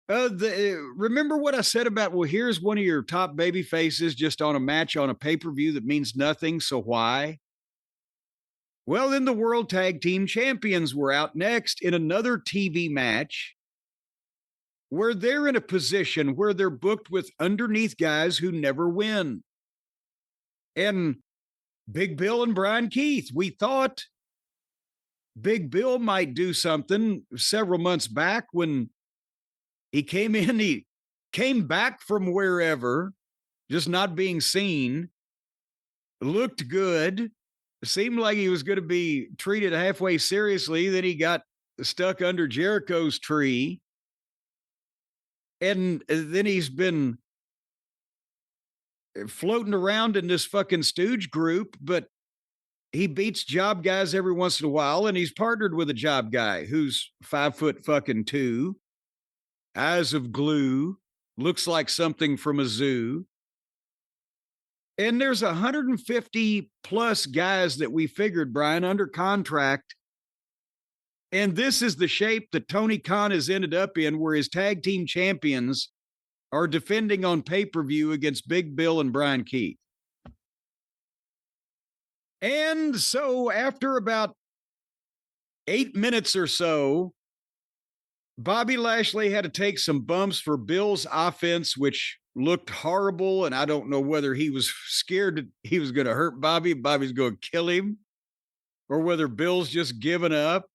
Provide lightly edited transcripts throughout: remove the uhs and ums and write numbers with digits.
Remember what I said about, well, here's one of your top baby faces just on a match on a pay-per-view that means nothing, so why? Well, then the World Tag Team Champions were out next in another TV match where they're in a position where they're booked with underneath guys who never win. And Big Bill and Bryan Keith, we thought Big Bill might do something several months back when he came back from wherever, just not being seen, looked good, seemed like he was going to be treated halfway seriously. Then he got stuck under Jericho's tree. And then he's been floating around in this fucking stooge group, but he beats job guys every once in a while. And he's partnered with a job guy who's 5'2", eyes of glue, looks like something from a zoo. And there's 150 plus guys that we figured, Brian, under contract. And this is the shape that Tony Khan has ended up in, where his tag team champions are defending on pay-per-view against Big Bill and Bryan Keith. And so after about 8 minutes or so, Bobby Lashley had to take some bumps for Bill's offense, which looked horrible. And I don't know whether he was scared that he was going to hurt Bobby, Bobby's going to kill him, or whether Bill's just given up,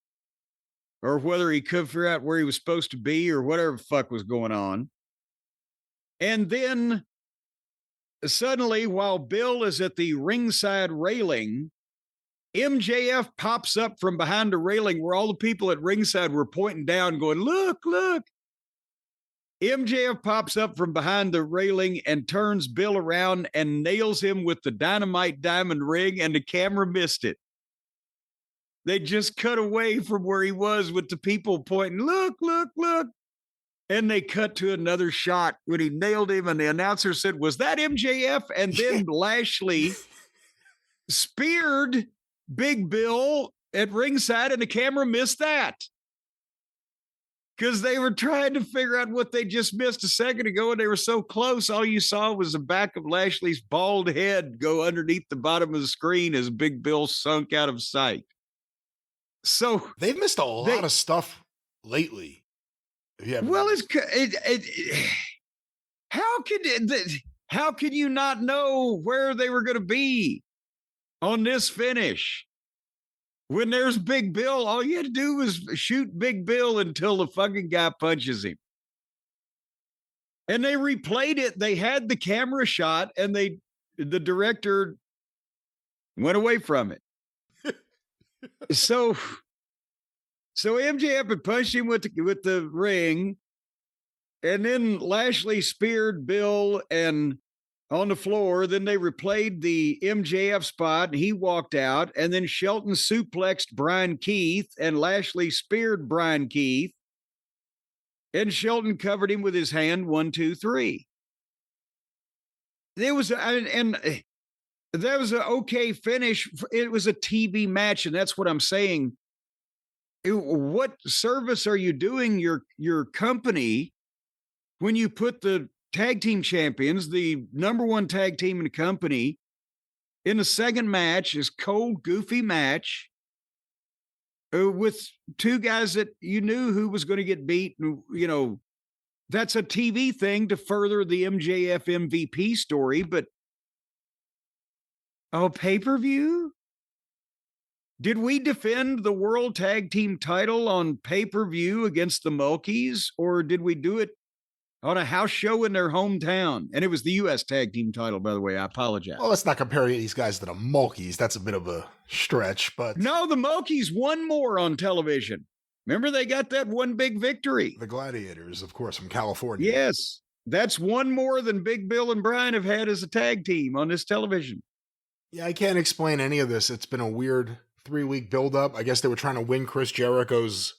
or whether he could figure out where he was supposed to be, or whatever the fuck was going on. And then suddenly, while Bill is at the ringside railing, MJF pops up from behind the railing where all the people at ringside were pointing down going, look, look. MJF pops up from behind the railing and turns Bill around and nails him with the dynamite diamond ring, and the camera missed it. They just cut away from where he was with the people pointing, look, look, look. And they cut to another shot when he nailed him, and the announcer said, was that MJF? And then Lashley speared Big Bill at ringside, and the camera missed that because they were trying to figure out what they just missed a second ago, and they were so close. All you saw was the back of Lashley's bald head go underneath the bottom of the screen as Big Bill sunk out of sight. So they've missed a lot of stuff lately. Yeah. Well, how could you not know where they were going to be on this finish? When there's Big Bill, all you had to do was shoot Big Bill until the fucking guy punches him. And they replayed it. They had the camera shot, and the director went away from it. So MJF had punched him with the ring, and then Lashley speared Bill and on the floor. Then they replayed the MJF spot, and he walked out. And then Shelton suplexed Bryan Keith, and Lashley speared Bryan Keith, and Shelton covered him with his hand. 1, 2, 3. There was that was an okay finish. It was a TV match, and that's what I'm saying. What service are you doing your company when you put the tag team champions, the number one tag team in the company, in the second match, this cold, goofy match with two guys that you knew who was going to get beat? You know, that's a TV thing to further the MJF MVP story, but pay-per-view? Did we defend the World Tag Team title on pay-per-view against the Mulkeys, or did we do it on a house show in their hometown? And it was the U.S. Tag Team title, by the way. I apologize. Well, let's not compare these guys to the Mulkeys. That's a bit of a stretch, but... No, the Mulkeys won more on television. Remember, they got that one big victory. The Gladiators, of course, from California. Yes, that's one more than Big Bill and Bryan have had as a tag team on this television. Yeah, I can't explain any of this. It's been a weird 3-week buildup. I guess they were trying to win Chris Jericho's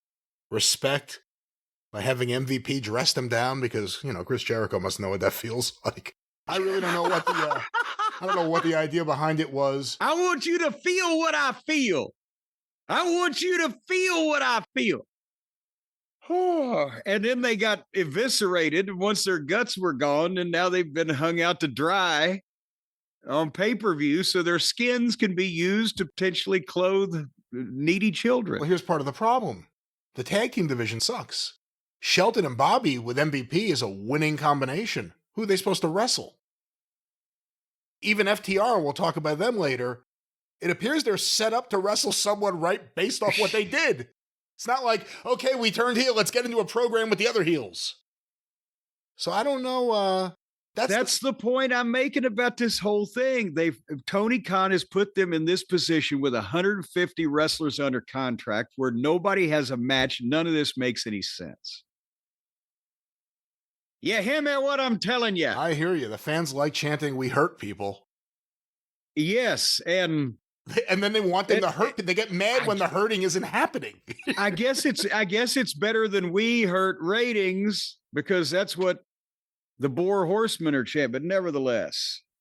respect by having MVP dress him down because, you know, Chris Jericho must know what that feels like. I really don't know what the idea behind it was. I want you to feel what I feel. I want you to feel what I feel. Oh, and then they got eviscerated once their guts were gone, and now they've been hung out to dry on pay-per-view, so their skins can be used to potentially clothe needy children. Well, here's part of the problem. The tag team division sucks. Shelton and Bobby with MVP is a winning combination. Who are they supposed to wrestle? Even FTR, we'll talk about them later. It appears they're set up to wrestle someone right based off what they did. It's not like, okay, we turned heel, let's get into a program with the other heels. So I don't know. That's the point I'm making about this whole thing. Tony Khan has put them in this position with 150 wrestlers under contract where nobody has a match. None of this makes any sense. You hear me what I'm telling you? I hear you. The fans like chanting, "We hurt people." Yes, and then they want them to hurt. They get mad when the hurting isn't happening. I guess it's better than we hurt ratings because that's what the Boar Horsemen are chanting. But nevertheless,